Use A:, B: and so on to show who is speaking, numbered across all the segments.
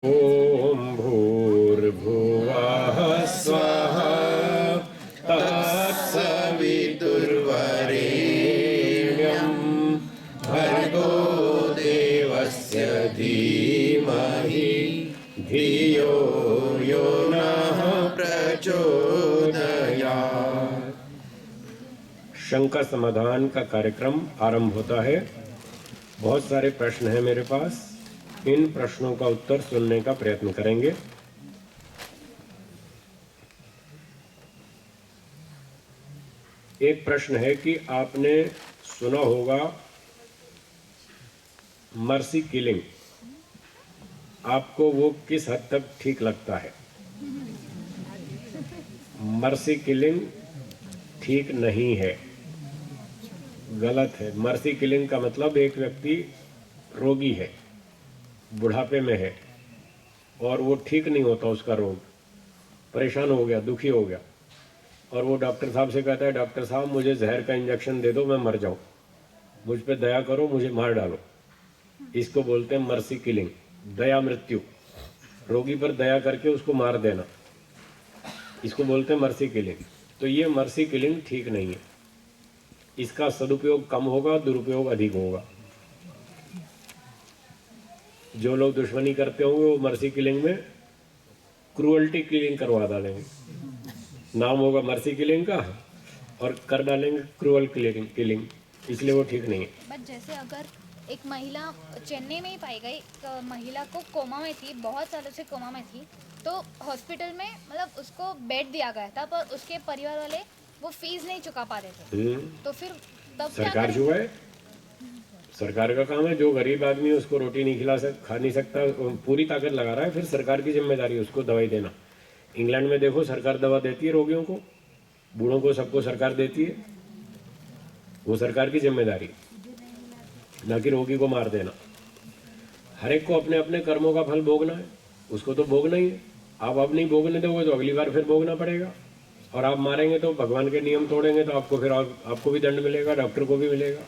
A: ॐ भूर्भुवः स्वः तत्सवितुर्वरेण्यं भर्गो देवस्य धीमहि धियो यो नः प्रचोदयात्। शंका समाधान का कार्यक्रम आरंभ होता है। बहुत सारे प्रश्न हैं मेरे पास, इन प्रश्नों का उत्तर सुनने का प्रयत्न करेंगे। एक प्रश्न है कि आपने सुना होगा मर्सी किलिंग, आपको वो किस हद तक ठीक लगता है? मर्सी किलिंग ठीक नहीं है, गलत है। मर्सी किलिंग का मतलब एक व्यक्ति रोगी है, बुढ़ापे में है और वो ठीक नहीं होता, उसका रोग, परेशान हो गया, दुखी हो गया, और वो डॉक्टर साहब से कहता है, डॉक्टर साहब मुझे जहर का इंजेक्शन दे दो, मैं मर जाऊं, मुझ पे दया करो, मुझे मार डालो। इसको बोलते हैं मर्सी किलिंग, दया मृत्यु, रोगी पर दया करके उसको मार देना, इसको बोलते हैं मर्सी किलिंग। तो ये मर्सी किलिंग ठीक नहीं है, इसका सदुपयोग कम होगा, दुरुपयोग अधिक होगा। जो लोग दुश्मनी करते होंगे वो मर्सी किलिंग में क्रूअल्टी किलिंग करवा डालेंगे, नाम होगा मर्सी किलिंग का और कर डालेंगे क्रूअल किलिंग, इसलिए वो ठीक नहीं है।
B: बट जैसे अगर एक महिला चेन्नई में ही पाई गई, एक महिला को कोमा में थी, बहुत सालों से कोमा में थी, तो हॉस्पिटल में मतलब उसको बेड दिया गया था, पर उसके परिवार वाले वो फीस नहीं चुका पा रहे थे, तो फिर तब
A: सरकार चुकाए, सरकार का काम है। जो गरीब आदमी है उसको रोटी नहीं खा नहीं सकता, पूरी ताकत लगा रहा है, फिर सरकार की जिम्मेदारी है उसको दवाई देना। इंग्लैंड में देखो, सरकार दवा देती है रोगियों को, बूढ़ों को, सबको सरकार देती है, वो सरकार की जिम्मेदारी, ना कि रोगी को मार देना। हर एक को अपने अपने कर्मों का फल भोगना है, उसको तो भोगना ही है। आप अब नहीं भोगने दोगे तो अगली बार फिर भोगना पड़ेगा, और आप मारेंगे तो भगवान के नियम तोड़ेंगे तो आपको फिर आपको भी दंड मिलेगा, डॉक्टर को भी मिलेगा।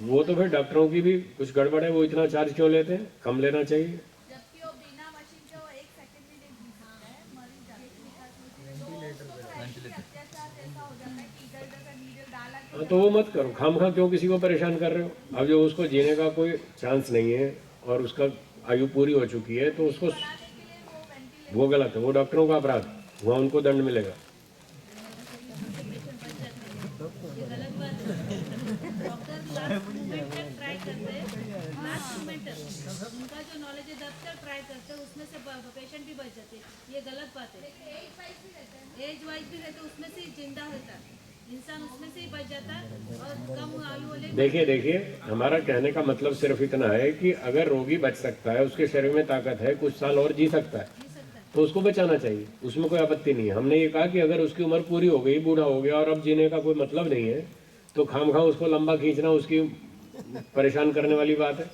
A: वो तो फिर डॉक्टरों की भी कुछ गड़बड़ है, वो इतना चार्ज क्यों लेते हैं, कम लेना चाहिए।
C: जबकि वो बिना मशीन के वो 1 सेकंड भी नहीं घुस सकता है, मरीज अत्याचार जैसा हो जाता है कि इधर उधर का नीडल डाला।
A: तो वो मत करो, खामखा क्यों किसी को परेशान कर रहे हो। अब जो उसको जीने का कोई चांस नहीं है और उसका आयु पूरी हो चुकी है, तो उसको वो गलत है, वो डॉक्टरों का अपराध, वहाँ उनको दंड मिलेगा।
C: उनका जो नॉलेज है दब तक ट्राई करते हैं, उसमें से पेशेंट भी बच जाते हैं, ये गलत बात है। एज वाइज भी रहते, उसमें से जिंदा होता है इंसान, उसमें से ही बच जाता है। और कम आयु वाले
A: देखिए हमारा कहने का मतलब सिर्फ इतना है कि अगर रोगी बच सकता है, उसके शरीर में ताकत है, कुछ साल और जी सकता है, तो उसको बचाना चाहिए, उसमें कोई आपत्ति नहीं है। हमने ये कहा कि अगर उसकी उम्र पूरी हो गई, बूढ़ा हो गया और अब जीने का कोई मतलब नहीं है, तो खामखा उसको लंबा खींचना उसकी परेशान करने वाली बात है,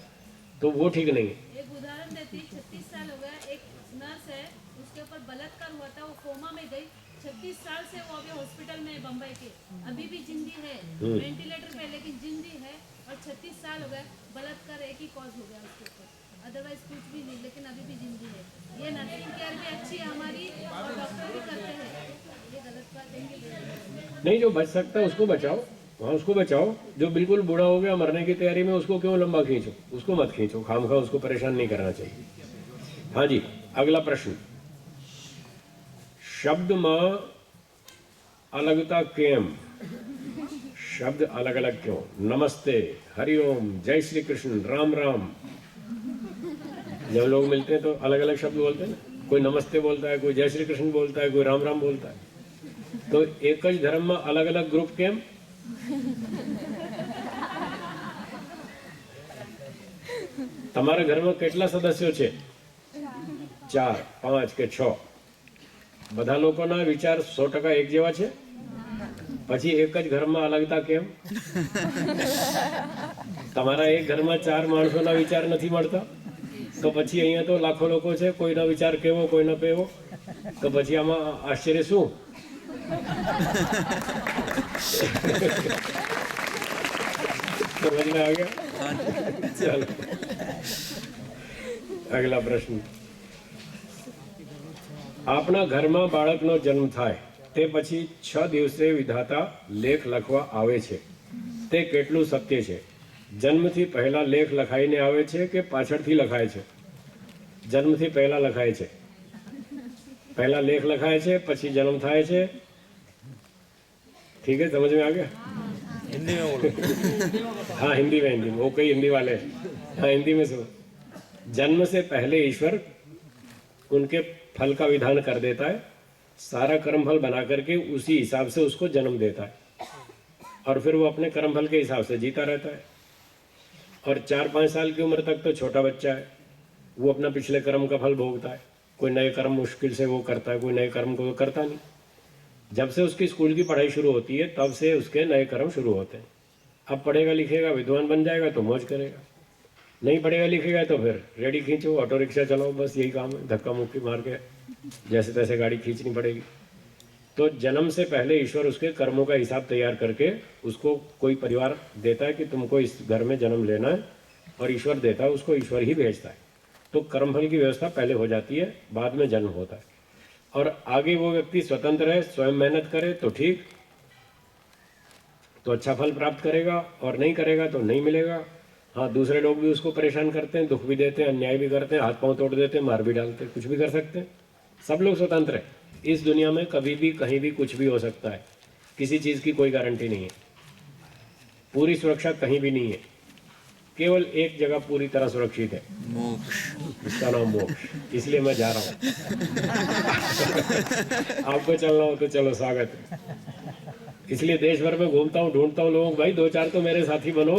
A: तो वो ठीक नहीं है।
C: एक उदाहरण देती, 36 साल हो गया, एक नर्स है, उसके ऊपर बलात्कार हुआ था, वो कोमा में गई, 36 साल से वो अभी हॉस्पिटल में बम्बई के, अभी भी जिंदी है, वेंटिलेटर पे, लेकिन जिंदी है, और 36 साल हो गए, बलात्कार एक ही कॉज हो गया उसके ऊपर, अदरवाइज कुछ भी नहीं, लेकिन अभी भी जिंदी है। ये नर्सिंग केयर भी अच्छी है हमारी, और डॉक्टर भी करते हैं, ये गलत बात है।
A: नहीं, जो बच सकता है उसको बचाओ, हाँ उसको बचाओ। जो बिल्कुल बूढ़ा हो गया, मरने की तैयारी में, उसको क्यों लंबा खींचो, उसको मत खींचो, खामखा उसको परेशान नहीं करना चाहिए। हाँ जी, अगला प्रश्न, शब्द मां अलगता केम, शब्द अलग अलग क्यों? नमस्ते, हरिओम, जय श्री कृष्ण, राम राम, जब लोग मिलते हैं तो अलग अलग शब्द बोलते हैं ना, कोई नमस्ते बोलता है, कोई जय श्री कृष्ण बोलता है, कोई राम राम बोलता है। तो एक ही धर्म में अलग अलग ग्रुप केम? તમારા ઘરમાં કેટલા સદસ્યો છે? 4, 5 કે 6? બધા લોકોના વિચાર 100% એક જેવા છે? પછી એક જ ઘરમાં અલગતા કેમ? તમારા એક ઘરમાં 4 માણસોના વિચાર નથી મળતા, તો પછી અહીંયા તો લાખો લોકો છે, કોઈનો વિચાર કેવો, કોઈનો કેવો, તો પછી આમાં આશ્ચર્ય શું? समझ में आ गया? चलो अगला प्रश्न। આપણા ઘરમાં બાળકનો જન્મ થાય તે પછી 6 દિવસે વિધાતા લેખ લખવા આવે છે, તે કેટલું સત્ય છે? જન્મથી પહેલા લેખ લખાઈને આવે છે કે પાછળથી લખાય છે? જન્મથી પહેલા લખાય છે, पहला लेख लखाए छे પછી जन्म थाय छे। ठीक है, समझ में आ गया?
D: हिंदी में बोलो।
A: हाँ हिंदी में वो कई हिंदी वाले। हाँ हिंदी में सुनो। जन्म से पहले ईश्वर उनके फल का विधान कर देता है, सारा कर्म फल बना करके उसी हिसाब से उसको जन्म देता है, और फिर वो अपने कर्म फल के हिसाब से जीता रहता है। और 4-5 साल की उम्र तक तो छोटा बच्चा है, वो अपना पिछले कर्म का फल भोगता है। कोई नए कर्म मुश्किल से वो करता है, कोई नए कर्म को करता नहीं। जब से उसकी स्कूल की पढ़ाई शुरू होती है तब से उसके नए कर्म शुरू होते हैं। अब पढ़ेगा लिखेगा, विद्वान बन जाएगा तो मौज करेगा, नहीं पढ़ेगा लिखेगा तो फिर रेडी खींचो, ऑटो रिक्शा चलाओ, बस यही काम है। धक्का मुक्की मार के जैसे तैसे गाड़ी खींचनी पड़ेगी। तो जन्म से पहले ईश्वर उसके कर्मों का हिसाब तैयार करके उसको कोई परिवार देता है कि तुमको इस घर में जन्म लेना है, और ईश्वर देता है उसको, ईश्वर ही भेजता है। तो कर्मफल की व्यवस्था पहले हो जाती है, बाद में जन्म होता है। और आगे वो व्यक्ति स्वतंत्र है, स्वयं मेहनत करे तो ठीक, तो अच्छा फल प्राप्त करेगा, और नहीं करेगा तो नहीं मिलेगा। हाँ दूसरे लोग भी उसको परेशान करते हैं, दुख भी देते हैं, अन्याय भी करते हैं, हाथ पांव तोड़ देते हैं, मार भी डालते हैं, कुछ भी कर सकते हैं। सब लोग स्वतंत्र हैं। इस दुनिया में कभी भी कहीं भी कुछ भी हो सकता है, किसी चीज़ की कोई गारंटी नहीं है, पूरी सुरक्षा कहीं भी नहीं है। केवल एक जगह पूरी तरह सुरक्षित है,
D: मोक्ष।
A: इसका नाम मोक्ष। इसलिए मैं जा रहा हूँ। आपको चलना हो तो चलो, स्वागत है। इसलिए देश भर में घूमता हूँ, ढूंढता हूँ लोगों को, भाई 2-4 तो मेरे साथी बनो,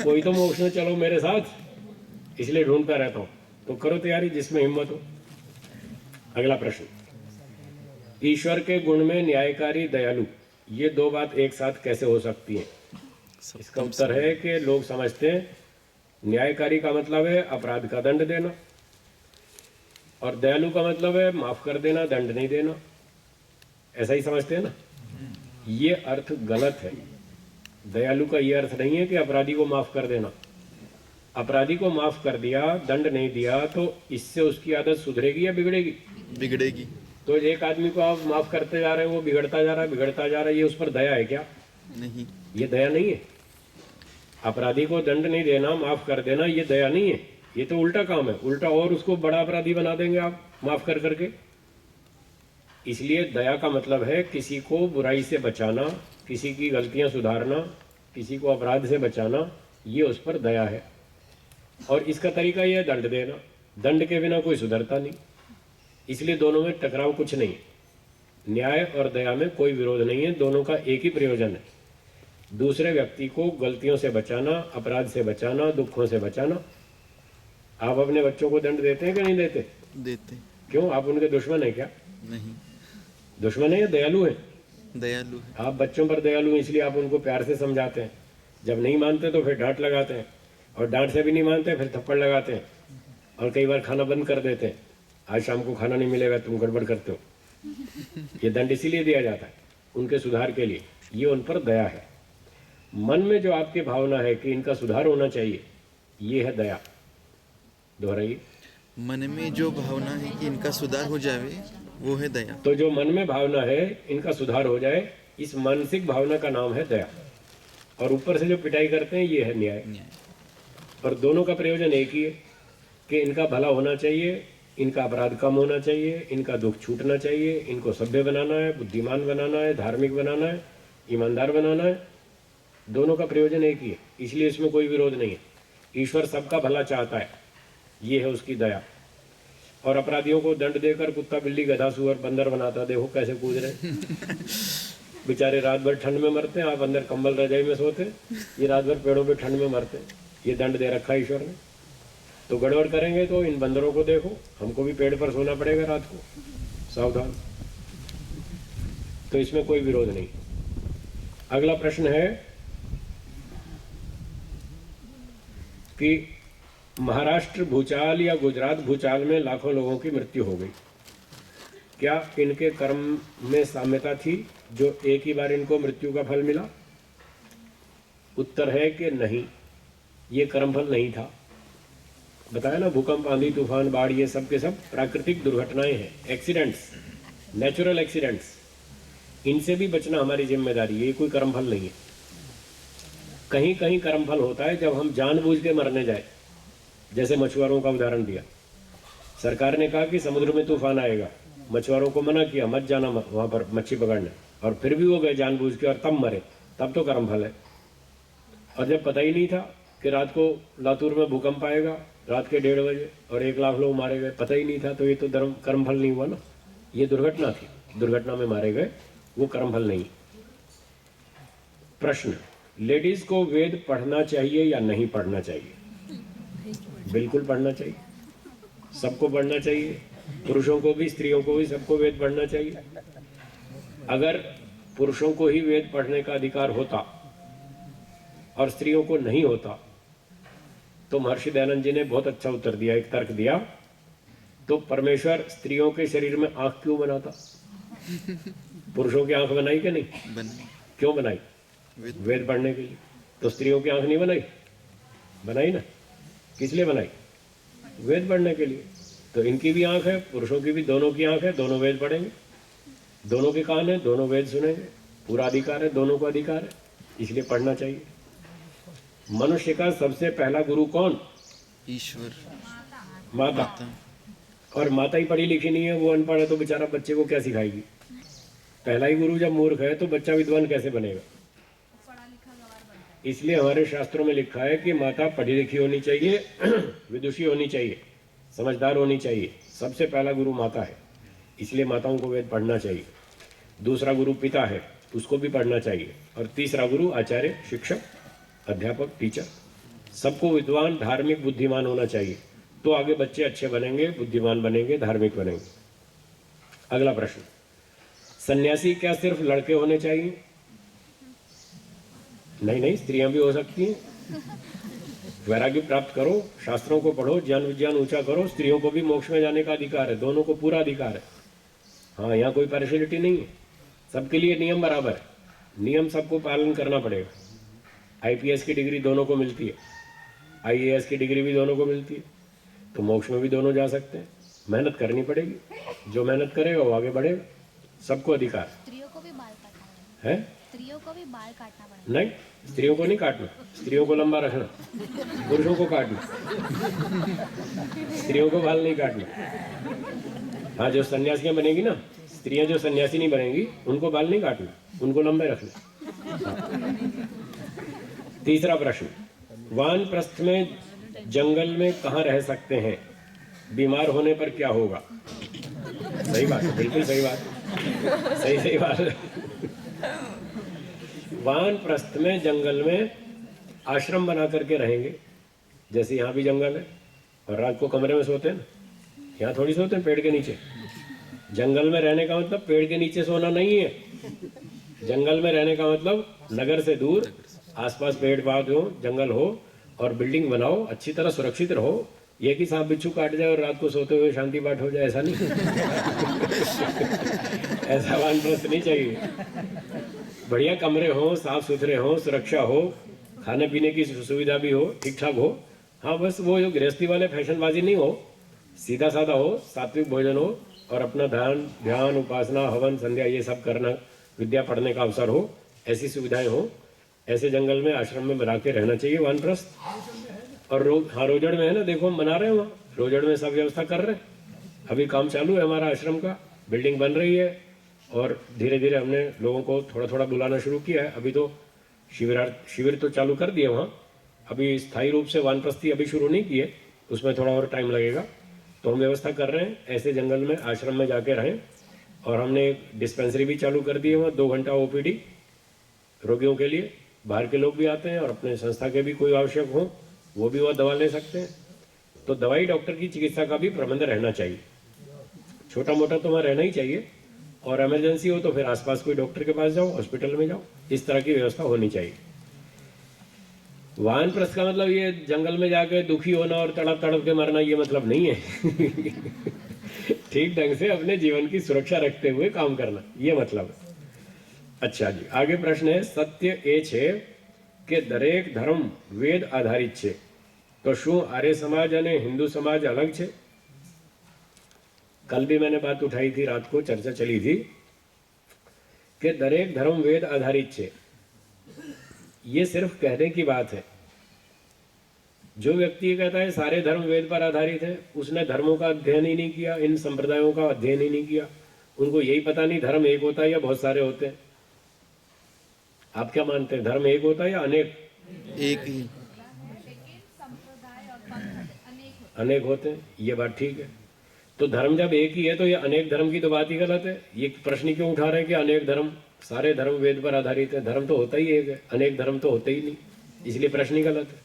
A: कोई तो मोक्ष में चलो मेरे साथ। इसलिए ढूंढता रहता हूँ। तो करो तैयारी जिसमें हिम्मत हो। अगला प्रश्न। ईश्वर के गुण में न्यायकारी, दयालु, ये दो बात एक साथ कैसे हो सकती है? इसका उत्तर है कि लोग समझते हैं न्यायकारी का मतलब है अपराध का दंड देना, और दयालु का मतलब है माफ कर देना, दंड नहीं देना। ऐसा ही समझते हैं ना? ये अर्थ गलत है। दयालु का ये अर्थ नहीं है कि अपराधी को माफ कर देना। अपराधी को माफ कर दिया, दंड नहीं दिया, तो इससे उसकी आदत सुधरेगी या बिगड़ेगी?
D: बिगड़ेगी।
A: तो एक आदमी को आप माफ करते जा रहे हैं, वो बिगड़ता जा रहा है, बिगड़ता जा रहा है, ये उस पर दया है क्या?
D: नहीं।
A: ये दया नहीं है। अपराधी को दंड नहीं देना, माफ कर देना, ये दया नहीं है, ये तो उल्टा काम है। उल्टा और उसको बड़ा अपराधी बना देंगे आप माफ कर करके। इसलिए दया का मतलब है किसी को बुराई से बचाना, किसी की गलतियां सुधारना, किसी को अपराध से बचाना, ये उस पर दया है। और इसका तरीका यह है दंड देना। दंड के बिना कोई सुधरता नहीं, इसलिए दोनों में टकराव कुछ नहीं है। न्याय और दया में कोई विरोध नहीं है, दोनों का एक ही प्रयोजन है, दूसरे व्यक्ति को गलतियों से बचाना, अपराध से बचाना, दुखों से बचाना। आप अपने बच्चों को दंड देते हैं कि नहीं देते?
D: देते।
A: क्यों? आप उनके दुश्मन है क्या?
D: नहीं।
A: दुश्मन है या दयालु है?
D: दयालु है।
A: आप बच्चों पर दयालु हैं, इसलिए आप उनको प्यार से समझाते हैं। जब नहीं मानते तो फिर डांट लगाते हैं, और डांट से भी नहीं मानते फिर थप्पड़ लगाते हैं, और कई बार खाना बंद कर देते हैं। आज शाम को खाना नहीं मिलेगा, तुम गड़बड़ करते हो। ये दंड इसीलिए दिया जाता है, उनके सुधार के लिए। ये उन पर दया है। मन में जो आपकी भावना है कि इनका सुधार होना चाहिए, ये है दया। दोहराइए।
D: मन में जो भावना है कि इनका सुधार हो जाए, वो है दया।
A: तो जो मन में भावना है इनका सुधार हो जाए, इस मानसिक भावना का नाम है दया। और ऊपर से जो पिटाई करते हैं, ये है न्याय। और दोनों का प्रयोजन एक ही है कि इनका भला होना चाहिए, इनका अपराध कम होना चाहिए, इनका दुख छूटना चाहिए, इनको सभ्य बनाना है, बुद्धिमान बनाना है, धार्मिक बनाना है, ईमानदार बनाना है। दोनों का प्रयोजन एक ही है, इसलिए इसमें कोई विरोध नहीं है। ईश्वर सबका भला चाहता है, ये है उसकी दया। और अपराधियों को दंड देकर कुत्ता, बिल्ली, गधा, सुअर, बंदर बनाता, देखो कैसे कूद रहे। बेचारे रात भर ठंड में मरते हैं, आप अंदर कंबल रजाई में सोते, ये रात भर पेड़ों पे ठंड में मरते। ये दंड दे रखा है ईश्वर ने। तो गड़बड़ करेंगे तो इन बंदरों को देखो, हमको भी पेड़ पर सोना पड़ेगा रात को, सावधान। तो इसमें कोई विरोध नहीं। अगला प्रश्न है कि महाराष्ट्र भूचाल या गुजरात भूचाल में लाखों लोगों की मृत्यु हो गई, क्या इनके कर्म में साम्यता थी जो एक ही बार इनको मृत्यु का फल मिला? उत्तर है कि नहीं, ये कर्मफल नहीं था। बताया ना, भूकंप, आंधी, तूफान, बाढ़, ये सब के सब प्राकृतिक दुर्घटनाएं हैं, एक्सीडेंट्स, नेचुरल एक्सीडेंट्स। इनसे भी बचना हमारी जिम्मेदारी है, ये कोई कर्मफल नहीं है। कहीं कहीं कर्मफल होता है जब हम जानबूझ के मरने जाए, जैसे मछुआरों का उदाहरण दिया। सरकार ने कहा कि समुद्र में तूफान आएगा, मछुआरों को मना किया मत जाना वहां पर मच्छी पकड़ने, और फिर भी वो गए जानबूझ के और तब मरे, तब तो कर्मफल है। और जब पता ही नहीं था कि रात को लातूर में भूकंप आएगा रात के 1:30 बजे और 1 लाख लोग मारे गए, पता ही नहीं था, तो ये तो कर्मफल नहीं हुआ ना, ये दुर्घटना थी, दुर्घटना में मारे गए, वो कर्मफल नहीं। प्रश्न, लेडीज को वेद पढ़ना चाहिए या नहीं पढ़ना चाहिए? बिल्कुल पढ़ना चाहिए, सबको पढ़ना चाहिए, पुरुषों को भी, स्त्रियों को भी, सबको वेद पढ़ना चाहिए। अगर पुरुषों को ही वेद पढ़ने का अधिकार होता और स्त्रियों को नहीं होता, तो महर्षि दयानंद जी ने बहुत अच्छा उत्तर दिया, एक तर्क दिया, तो परमेश्वर स्त्रियों के शरीर में आंख क्यों बनाता? पुरुषों की आंख बनाई कि नहीं? क्यों बनाई? वेद पढ़ने के लिए। तो स्त्रियों की आंख नहीं बनाई? बनाई ना, किस लिए बनाई? वेद पढ़ने के लिए। तो इनकी भी आंख है, पुरुषों की भी, दोनों की आंख है, दोनों वेद पढ़ेंगे, दोनों के कान है, दोनों वेद सुनेंगे, पूरा अधिकार है, दोनों को अधिकार है, इसलिए पढ़ना चाहिए। मनुष्य का सबसे पहला गुरु कौन?
D: ईश्वर,
A: माता। और माता ही पढ़ी लिखी नहीं है, वो अनपढ़ है, तो बेचारा बच्चे को क्या सिखाएगी? पहला ही गुरु जब मूर्ख है तो बच्चा विद्वान कैसे बनेगा? इसलिए हमारे शास्त्रों में लिखा है कि माता पढ़ी लिखी होनी चाहिए, विदुषी होनी चाहिए, समझदार होनी चाहिए। सबसे पहला गुरु माता है, इसलिए माताओं को वेद पढ़ना चाहिए। दूसरा गुरु पिता है, उसको भी पढ़ना चाहिए। और तीसरा गुरु आचार्य, शिक्षक, अध्यापक, टीचर, सबको विद्वान, धार्मिक, बुद्धिमान होना चाहिए, तो आगे बच्चे अच्छे बनेंगे, बुद्धिमान बनेंगे, धार्मिक बनेंगे। अगला प्रश्न, सन्यासी क्या सिर्फ लड़के होने चाहिए? नहीं नहीं, स्त्रियां भी हो सकती हैं। वैराग्य प्राप्त करो, शास्त्रों को पढ़ो, ज्ञान विज्ञान ऊंचा करो, स्त्रियों को भी मोक्ष में जाने का अधिकार है, दोनों को पूरा अधिकार है। हाँ, यहाँ कोई पार्शियलिटी नहीं है, सबके लिए नियम बराबर है, नियम सबको पालन करना पड़ेगा। आईपीएस की डिग्री दोनों को मिलती है, आईएएस की डिग्री भी दोनों को मिलती है, तो मोक्ष में भी दोनों जा सकते हैं। मेहनत करनी पड़ेगी, जो मेहनत करेगा वो आगे बढ़ेगा, सबको अधिकार।
B: स्त्रियों को भी बाल काटना
A: है?
B: स्त्रियों को भी बाल काटना पड़ेगा?
A: नहीं, स्त्रियों को नहीं काटना, स्त्रियों को लंबा रखना, पुरुषों को काटना, स्त्रियों को बाल नहीं काटना। हाँ, जो सन्यासियां बनेगी ना, स्त्रियां जो सन्यासी नहीं बनेंगी, उनको बाल नहीं काटना, उनको लंबे रखना। तीसरा प्रश्न, वानप्रस्थ में जंगल में कहाँ रह सकते हैं? बीमार होने पर क्या होगा? सही बात है, बिल्कुल सही बात, सही बात है। वानप्रस्थ में जंगल में आश्रम बना करके रहेंगे, जैसे यहाँ भी जंगल है और रात को कमरे में सोते हैं ना, यहाँ थोड़ी सोते हैं पेड़ के नीचे। जंगल में रहने का मतलब पेड़ के नीचे सोना नहीं है, जंगल में रहने का मतलब नगर से दूर, आसपास पेड़ पौधे हो, जंगल हो, और बिल्डिंग बनाओ, अच्छी तरह सुरक्षित रहो। ये कि सांप बिच्छू काट जाए और रात को सोते हुए शांति पाठ हो जाए, ऐसा नहीं। ऐसा वानप्रस्थ नहीं चाहिए। बढ़िया कमरे हो, साफ सुथरे हो, सुरक्षा हो, खाने पीने की सुविधा भी हो, ठीक ठाक हो। हाँ, बस वो जो गृहस्थी वाले फैशनबाजी नहीं हो, सीधा साधा हो, सात्विक भोजन हो, और अपना ध्यान, उपासना, हवन, संध्या, ये सब करना, विद्या पढ़ने का अवसर हो, ऐसी सुविधाएं हो। ऐसे जंगल में, आश्रम में बना के रहना चाहिए वानप्रस्थ। और हाँ, रोजड़ में है ना, देखो हम बना रहे हैं वहाँ, रोजड़ में सब व्यवस्था कर रहे हैं। अभी काम चालू है हमारा आश्रम का, बिल्डिंग बन रही है, और धीरे धीरे हमने लोगों को थोड़ा थोड़ा बुलाना शुरू किया है। अभी तो शिविर तो चालू कर दिए वहाँ, अभी स्थायी रूप से वानप्रस्थी अभी शुरू नहीं किए, उसमें थोड़ा और टाइम लगेगा। तो हम व्यवस्था कर रहे हैं ऐसे जंगल में, आश्रम में जाके रहें। और हमने एक डिस्पेंसरी भी चालू कर दी है वहाँ, 2 घंटा ओपीडी रोगियों के लिए। बाहर के लोग भी आते हैं और अपने संस्था के भी कोई आवश्यक हो, वो भी वह दवा ले सकते हैं। तो दवाई, डॉक्टर की चिकित्सा का भी प्रबंध रहना चाहिए, छोटा मोटा तो वहाँ रहना ही चाहिए। और इमरजेंसी हो तो फिर आसपास कोई डॉक्टर के पास जाओ, हॉस्पिटल में जाओ, इस तरह की व्यवस्था होनी चाहिए। वानप्रस्थ का मतलब ये जंगल में जाके दुखी होना और तड़प तड़प के मरना, ये मतलब नहीं है। ठीक ढंग से अपने जीवन की सुरक्षा रखते हुए काम करना, ये मतलब है। अच्छा जी, आगे प्रश्न है, सत्य ए छे કે દરેક ધર્મ વેદ આધારિત છે, તો શું આર્ય समाज અને हिंदू समाज अलग છે? कल भी मैंने बात उठाई थी, रात को चर्चा चली थी कि दरेक धर्म वेद आधारित है। ये सिर्फ कहने की बात है। जो व्यक्ति कहता है सारे धर्म वेद पर आधारित है, उसने धर्मों का अध्ययन ही नहीं किया, इन संप्रदायों का अध्ययन ही नहीं किया। उनको यही पता नहीं धर्म एक होता है या बहुत सारे होते हैं। आप क्या मानते हैं, धर्म एक होता है या अनेक?
D: एक ही।
A: अनेक होते हैं, ये बात ठीक है। तो धर्म जब एक ही है तो ये अनेक धर्म की तो बात ही गलत है। ये प्रश्न क्यों उठा रहे हैं कि अनेक धर्म, सारे धर्म वेद पर आधारित है? धर्म तो होता ही एक है, अनेक धर्म तो होते ही नहीं, इसलिए प्रश्न ही गलत है।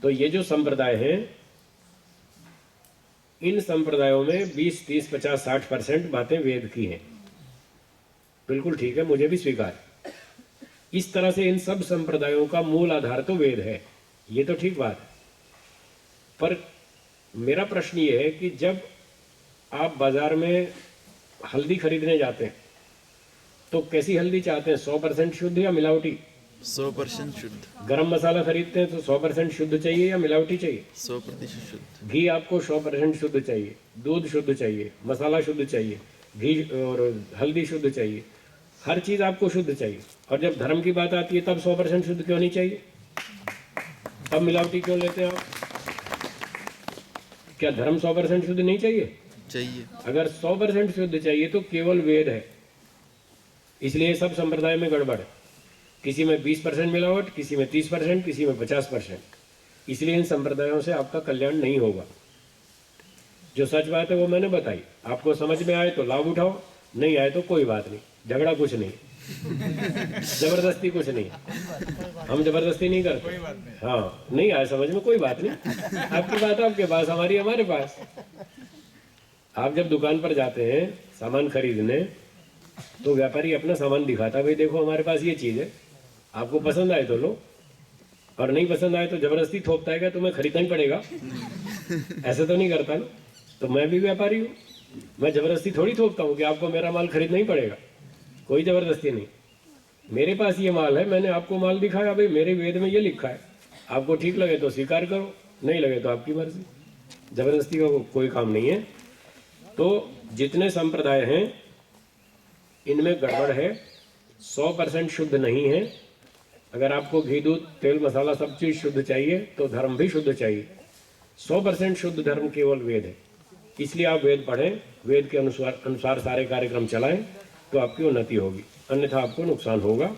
A: तो ये जो संप्रदाय हैं, इन संप्रदायों में 20, 30, 50, 60% बातें वेद की हैं। बिल्कुल ठीक है, मुझे भी स्वीकार है। इस तरह से इन सब संप्रदायों का मूल आधार तो वेद है, ये तो ठीक बात है। पर मेरा प्रश्न ये है कि जब आप बाजार में हल्दी खरीदने जाते हैं तो कैसी हल्दी चाहते हैं, 100% शुद्ध या मिलावटी?
D: 100% शुद्ध।
A: गरम मसाला खरीदते हैं तो 100% शुद्ध चाहिए या मिलावटी चाहिए?
D: 100% शुद्ध।
A: घी आपको 100% शुद्ध चाहिए, दूध शुद्ध चाहिए, मसाला शुद्ध चाहिए, घी और हल्दी शुद्ध चाहिए, हर चीज आपको शुद्ध चाहिए। और जब धर्म की बात आती है तब 100% शुद्ध क्यों नहीं चाहिए? तब मिलावटी क्यों लेते हैं आप? क्या धर्म 100% शुद्ध नहीं चाहिए?
D: चाहिए।
A: अगर 100% शुद्ध चाहिए तो केवल वेद है, इसलिए सब संप्रदाय में गड़बड़ है। किसी में 20% मिलावट, किसी में 30%, किसी में 50%। इसलिए इन संप्रदायों से आपका कल्याण नहीं होगा। जो सच बात है वो मैंने बताई, आपको समझ में आए तो लाभ उठाओ, नहीं आए तो कोई बात नहीं, झगड़ा कुछ नहीं, जबरदस्ती कुछ नहीं, हम जबरदस्ती नहीं करते। हाँ, नहीं आए समझ में कोई बात नहीं, आपकी बात आपके पास, हमारी हमारे पास। आप जब दुकान पर जाते हैं सामान खरीदने तो व्यापारी अपना सामान दिखाता है, भाई देखो हमारे पास ये चीज है, आपको पसंद आए तो लो, और नहीं पसंद आए तो जबरदस्ती थोपता है क्या तुम्हें खरीदना ही पड़ेगा? ऐसा तो नहीं करता ना। तो मैं भी व्यापारी हूँ, मैं जबरदस्ती थोड़ी थोपता हूँ कि आपको मेरा माल खरीदना ही पड़ेगा, कोई जबरदस्ती नहीं। मेरे पास ये माल है, मैंने आपको माल दिखाया, भाई मेरे वेद में ये लिखा है, आपको ठीक लगे तो स्वीकार करो, नहीं लगे तो आपकी मर्जी, जबरदस्ती का कोई काम नहीं है। तो जितने संप्रदाय हैं इनमें गड़बड़ है, 100% शुद्ध नहीं है। अगर आपको घी, दूध, तेल, मसाला सब चीज शुद्ध चाहिए तो धर्म भी शुद्ध चाहिए। 100% शुद्ध धर्म केवल वेद है, इसलिए आप वेद पढ़ें, वेद के अनुसार सारे कार्यक्रम चलाएं तो आपकी उन्नति होगी, अन्यथा आपको नुकसान होगा।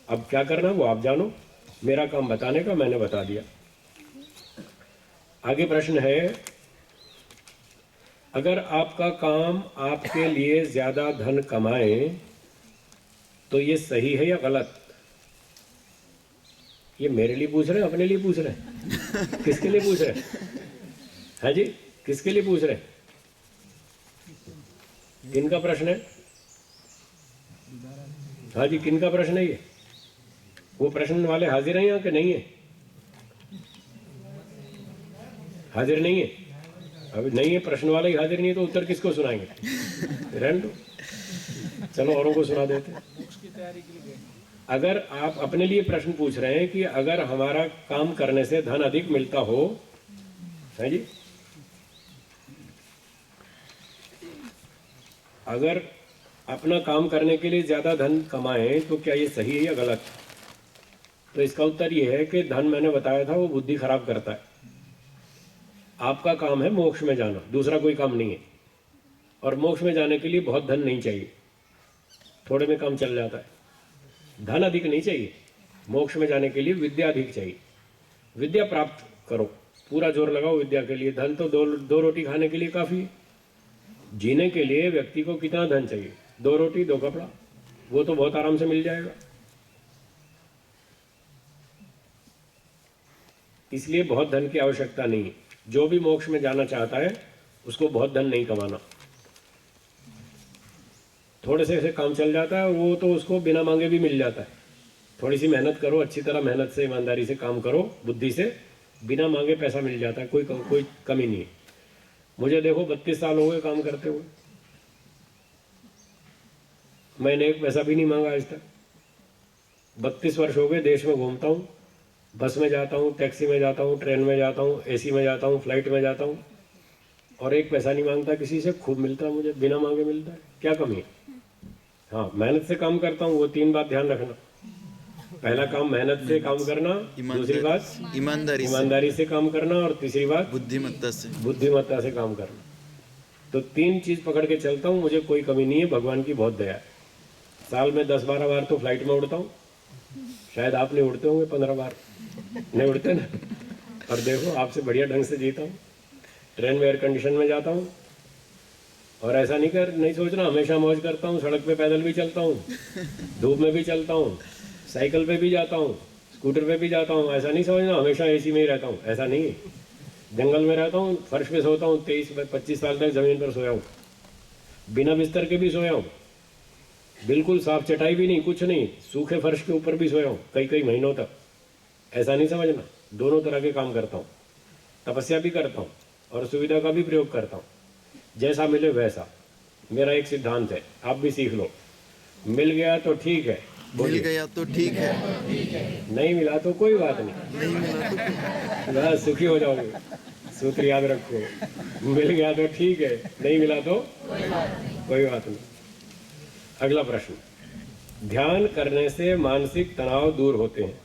A: अब क्या करना वो आप जानो, मेरा काम बताने का मैंने बता दिया। आगे प्रश्न है, अगर आपका काम आपके लिए ज्यादा धन कमाए तो ये सही है या गलत? ये मेरे लिए पूछ रहे हैं, अपने लिए पूछ रहे हैं? किसके लिए पूछ रहे हैं? है जी, किसके लिए पूछ रहे हैं? किनका प्रश्न है? हाँ जी, किनका प्रश्न है ये? वो प्रश्न वाले हाजिर हैं यहाँ के नहीं है? हाजिर नहीं है? अभी नहीं है, प्रश्न वाला ही हाजिर नहीं है तो उत्तर किसको सुनाएंगे? रहने दो, चलो औरों को सुना देते हैं। अगर आप अपने लिए प्रश्न पूछ रहे हैं कि अगर हमारा काम करने से धन अधिक मिलता हो, है जी, अगर अपना काम करने के लिए ज्यादा धन कमाएं तो क्या ये सही है या गलत? तो इसका उत्तर ये है कि धन मैंने बताया था वो बुद्धि खराब करता है। आपका काम है मोक्ष में जाना, दूसरा कोई काम नहीं है। और मोक्ष में जाने के लिए बहुत धन नहीं चाहिए, थोड़े में काम चल जाता है। धन अधिक नहीं चाहिए, मोक्ष में जाने के लिए विद्या अधिक चाहिए। विद्या प्राप्त करो, पूरा जोर लगाओ विद्या के लिए। धन तो दो रोटी खाने के लिए काफी है। जीने के लिए व्यक्ति को कितना धन चाहिए? 2 रोटी 2 कपड़ा, वो तो बहुत आराम से मिल जाएगा। इसलिए बहुत धन की आवश्यकता नहीं है। जो भी मोक्ष में जाना चाहता है उसको बहुत धन नहीं कमाना, थोड़े से काम चल जाता है और वो तो उसको बिना मांगे भी मिल जाता है। थोड़ी सी मेहनत करो, अच्छी तरह मेहनत से ईमानदारी से काम करो, बुद्धि से, बिना मांगे पैसा मिल जाता है, कोई कमी नहीं है। मुझे देखो 32 साल हो गए काम करते हुए, मैंने 1 पैसा भी नहीं मांगा आज तक। 32 वर्ष हो गए, देश में घूमता हूँ, बस में जाता हूँ, टैक्सी में जाता हूँ, ट्रेन में जाता हूँ, एसी में जाता हूँ, फ्लाइट में जाता हूँ, और एक पैसा नहीं मांगता किसी से, खूब मिलता है मुझे, बिना मांगे मिलता है। क्या कमी है? हाँ, मेहनत से काम करता हूँ। वो 3 बात ध्यान रखना। पहला काम मेहनत से काम करना, दूसरी बात ईमानदारी से काम करना, और तीसरी बात बुद्धिमत्ता से काम करना। तो 3 चीज पकड़ के चलता हूँ, मुझे कोई कमी नहीं है, भगवान की बहुत दया है। साल में 10-12 बार तो फ्लाइट में उड़ता हूँ, शायद आप नहीं उड़ते होंगे 15 बार, नहीं उड़ते ना। और देखो, आपसे बढ़िया ढंग से जीता हूँ। ट्रेन में एयर कंडीशन में जाता हूँ, और ऐसा नहीं सोचना हमेशा मौज करता हूँ। सड़क पे पैदल भी चलता हूँ, धूप में भी चलता हूँ, साइकिल पे भी जाता हूँ, स्कूटर पे भी जाता हूँ। ऐसा नहीं समझना हमेशा एसी में ही रहता हूँ, ऐसा नहीं है। जंगल में रहता हूँ, फर्श पे सोता हूँ, 23-25 साल तक जमीन पर सोया हूँ, बिना बिस्तर के भी सोया हूँ, बिल्कुल साफ चटाई भी नहीं, कुछ नहीं, सूखे फर्श के ऊपर भी सोया हूँ कई महीनों तक। ऐसा नहीं समझना, दोनों तरह के काम करता हूँ, तपस्या भी करता हूँ और सुविधा का भी प्रयोग करता हूँ। जैसा मिले वैसा, मेरा एक सिद्धांत है, आप भी सीख लो। मिल गया तो ठीक है,
D: मिल गया तो ठीक है,
A: नहीं मिला तो कोई बात नहीं, बस सुखी हो जाओगे। सूत्र याद रखो, मिल गया तो ठीक है, नहीं मिला तो कोई बात नहीं। अगला प्रश्न, ध्यान करने से मानसिक तनाव दूर होते हैं।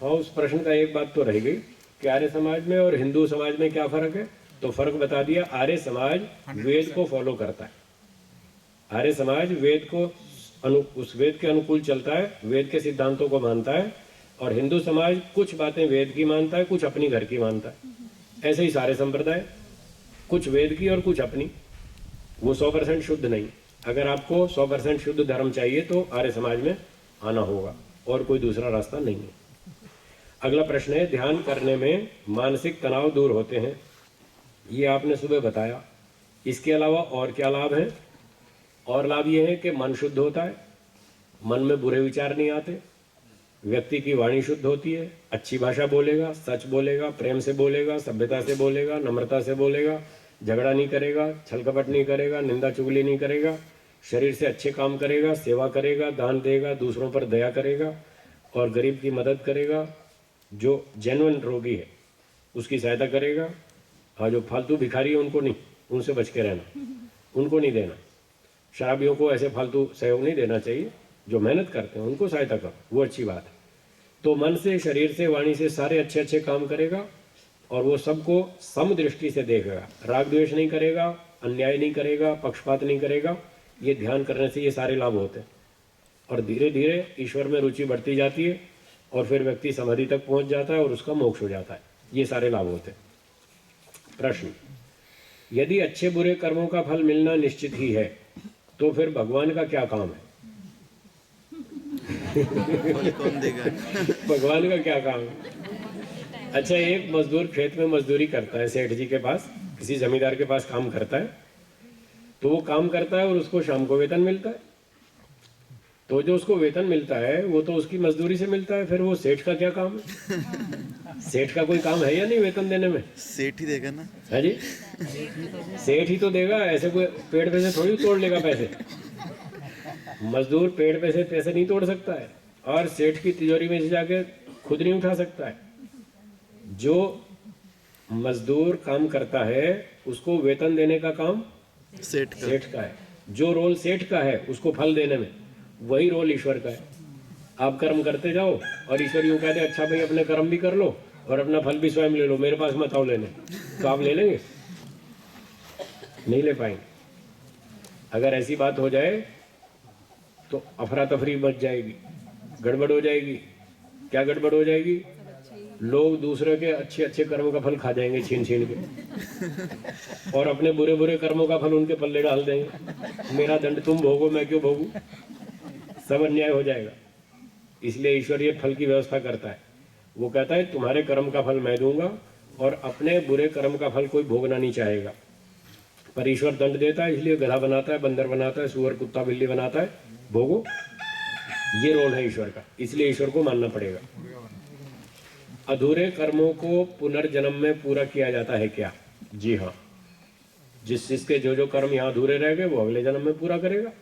A: हाँ, उस प्रश्न का एक बात तो रह गई कि आर्य समाज में और हिंदू समाज में क्या फर्क है। तो फर्क बता दिया, आर्य समाज वेद को फॉलो करता है, आर्य समाज वेद को उस वेद के अनुकूल चलता है, वेद के सिद्धांतों को मानता है। और हिंदू समाज कुछ बातें वेद की मानता है, कुछ अपनी घर की मानता है। ऐसे ही सारे संप्रदाय, कुछ वेद की और कुछ अपनी। वो 100% शुद्ध नहीं। अगर आपको 100% शुद्ध धर्म चाहिए तो आर्य समाज में आना होगा, और कोई दूसरा रास्ता नहीं है। अगला प्रश्न है, ध्यान करने में मानसिक तनाव दूर होते हैं। ये आपने सुबह बताया। इसके अलावा और क्या लाभ है? और लाभ ये है कि मन शुद्ध होता है, मन में बुरे विचार नहीं आते, व्यक्ति की वाणी शुद्ध होती है, अच्छी भाषा बोलेगा, सच बोलेगा, प्रेम से बोलेगा, सभ्यता से बोलेगा, नम्रता से बोलेगा, झगड़ा नहीं करेगा, छल कपट नहीं करेगा, निंदा चुगली नहीं करेगा, शरीर से अच्छे काम करेगा, सेवा करेगा, दान देगा, दूसरों पर दया करेगा और गरीब की मदद करेगा। जो जेन्युइन रोगी है उसकी सहायता करेगा। हाँ, जो फालतू भिखारी है उनको नहीं, उनसे बच के रहना, उनको नहीं देना। शराबियों को ऐसे फालतू सहयोग नहीं देना चाहिए। जो मेहनत करते हैं उनको सहायता करो, वो अच्छी बात है। तो मन से, शरीर से, वाणी से सारे अच्छे अच्छे काम करेगा और वो सबको सम दृष्टि से देखेगा, राग द्वेष नहीं करेगा, अन्याय नहीं करेगा, पक्षपात नहीं करेगा। ये ध्यान करने से ये सारे लाभ होते हैं और धीरे धीरे ईश्वर में रुचि बढ़ती जाती है और फिर व्यक्ति समाधि तक पहुंच जाता है और उसका मोक्ष हो जाता है। ये सारे लाभ होते हैं। प्रश्न, यदि अच्छे बुरे कर्मों का फल मिलना निश्चित ही है तो फिर भगवान का क्या काम है?
D: कौन देगा?
A: भगवान का क्या काम है? अच्छा, एक मजदूर खेत में मजदूरी करता है, सेठ जी के पास, किसी जमींदार के पास काम करता है। तो वो काम करता है और उसको शाम को वेतन मिलता है। तो जो उसको वेतन मिलता है वो तो उसकी मजदूरी से मिलता है। फिर वो सेठ का क्या काम है? सेठ का कोई काम है या नहीं वेतन देने में?
D: सेठ ही देगा ना।
A: है जी, सेठ ही तो देगा। ऐसे कोई पेड़ पे से थोड़ी तोड़ लेगा पैसे। मजदूर पेड़ पे से पैसे नहीं तोड़ सकता है और सेठ की तिजोरी में से जाके खुद नहीं उठा सकता है। जो मजदूर काम करता है उसको वेतन देने का काम सेठ का है। जो रोल सेठ का है उसको फल देने में, वही रोल ईश्वर का है। आप कर्म करते जाओ और ईश्वर यूं कहते, अच्छा भाई अपने कर्म भी कर लो और अपना फल भी स्वयं ले लो, मेरे पास मत आओ लेने। तो आप ले लेंगे? नहीं ले पाएंगे। अगर ऐसी बात हो जाए तो अफरा तफरी मच जाएगी, गड़बड़ हो जाएगी। क्या गड़बड़ हो जाएगी? लोग दूसरे के अच्छे अच्छे कर्मों का फल खा जाएंगे छीन छीन के और अपने बुरे बुरे कर्मों का फल उनके पल्ले डाल देंगे। मेरा दंड तुम भोगो, मैं क्यों भोगूं? सब अन्याय हो जाएगा। इसलिए ईश्वर ये फल की व्यवस्था करता है। वो कहता है तुम्हारे कर्म का फल मैं दूंगा और अपने बुरे कर्म का फल कोई भोगना नहीं चाहेगा। पर ईश्वर दंड देता है, इसलिए गधा बनाता है, बंदर बनाता है, सुअर, कुत्ता, बिल्ली बनाता है, भोगो। ये रोल है ईश्वर का, इसलिए ईश्वर को मानना पड़ेगा। अधूरे कर्मों को पुनर्जन्म में पूरा किया जाता है क्या? जी हाँ, जिसके जो कर्म यहाँ अधूरे रह गए वो अगले जन्म में पूरा करेगा।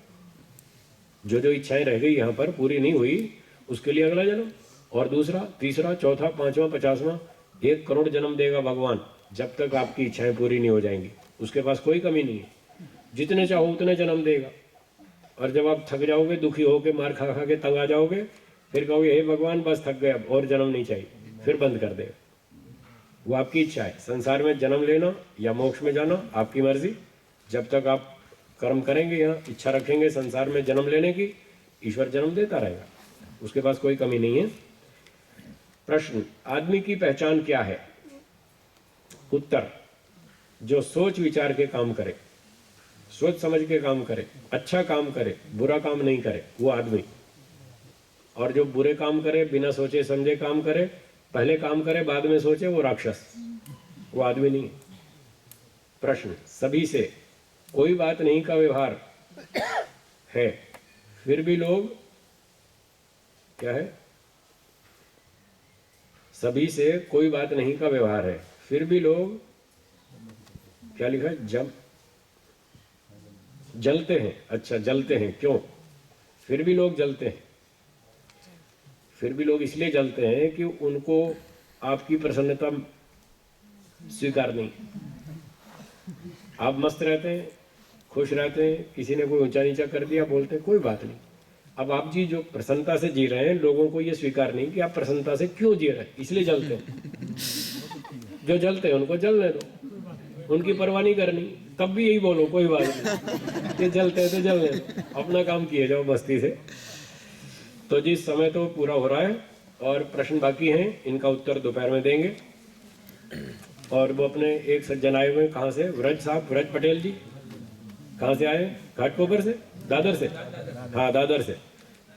A: जो जो इच्छाएं रह गई यहाँ पर पूरी नहीं हुई उसके लिए अगला जन्म, और दूसरा, तीसरा, चौथा, पांचवा, 50वां, 1 करोड़ जन्म देगा भगवान जब तक आपकी इच्छाएं पूरी नहीं हो जाएंगी। उसके पास कोई कमी नहीं है, जितने चाहो उतने जन्म देगा। और जब आप थक जाओगे, दुखी होके, मार खा खा के तंग आ जाओगे, फिर कहोगे हे भगवान बस थक गए, अब और जन्म नहीं चाहिए, फिर बंद कर देगा। वो आपकी इच्छा है, संसार में जन्म लेना या मोक्ष में जाना आपकी मर्जी। जब तक आप कर्म करेंगे, यहाँ इच्छा रखेंगे संसार में जन्म लेने की, ईश्वर जन्म देता रहेगा, उसके पास कोई कमी नहीं है। प्रश्न, आदमी की पहचान क्या है? उत्तर, जो सोच विचार के काम करे, सोच समझ के काम करे, अच्छा काम करे, बुरा काम नहीं करे, वो आदमी। और जो बुरे काम करे, बिना सोचे समझे काम करे, पहले काम करे बाद में सोचे, वो राक्षस, वो आदमी नहीं है। प्रश्न, सभी से कोई बात नहीं का व्यवहार है, फिर भी लोग क्या है? सभी से कोई बात नहीं का व्यवहार है, फिर भी लोग क्या लिखा है? जलते हैं। अच्छा, जलते हैं, क्यों? फिर भी लोग जलते हैं। फिर भी लोग इसलिए जलते हैं कि उनको आपकी प्रसन्नता स्वीकार नहीं। आप मस्त रहते हैं, खुश रहते हैं, किसी ने कोई ऊंचा नीचा कर दिया, बोलते हैं कोई बात नहीं। अब आप जी जो प्रसन्नता से जी रहे हैं, लोगों को ये स्वीकार नहीं कि आप प्रसन्नता से क्यों जी रहे हैं, इसलिए जलते हैं। जो जलते हैं उनको जलने दो, उनकी परवाह नहीं करनी। तब भी यही बोलो कोई बात नहीं, ये जलते हैं तो जलने दो, अपना काम किए जाओ मस्ती से। तो जिस समय तो पूरा हो रहा है और प्रश्न बाकी हैं, इनका उत्तर दोपहर में देंगे। और वो अपने एक सज्जन आए हुए, कहाँ से? व्रज साहब, व्रज पटेल जी, कहाँ से आए? घाटकोपर से, दादर से? हाँ, दादर से।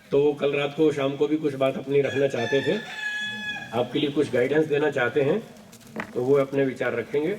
A: तो कल रात को शाम को भी कुछ बात अपनी रखना चाहते थे, आपके लिए कुछ गाइडेंस देना चाहते हैं, तो वो अपने विचार रखेंगे।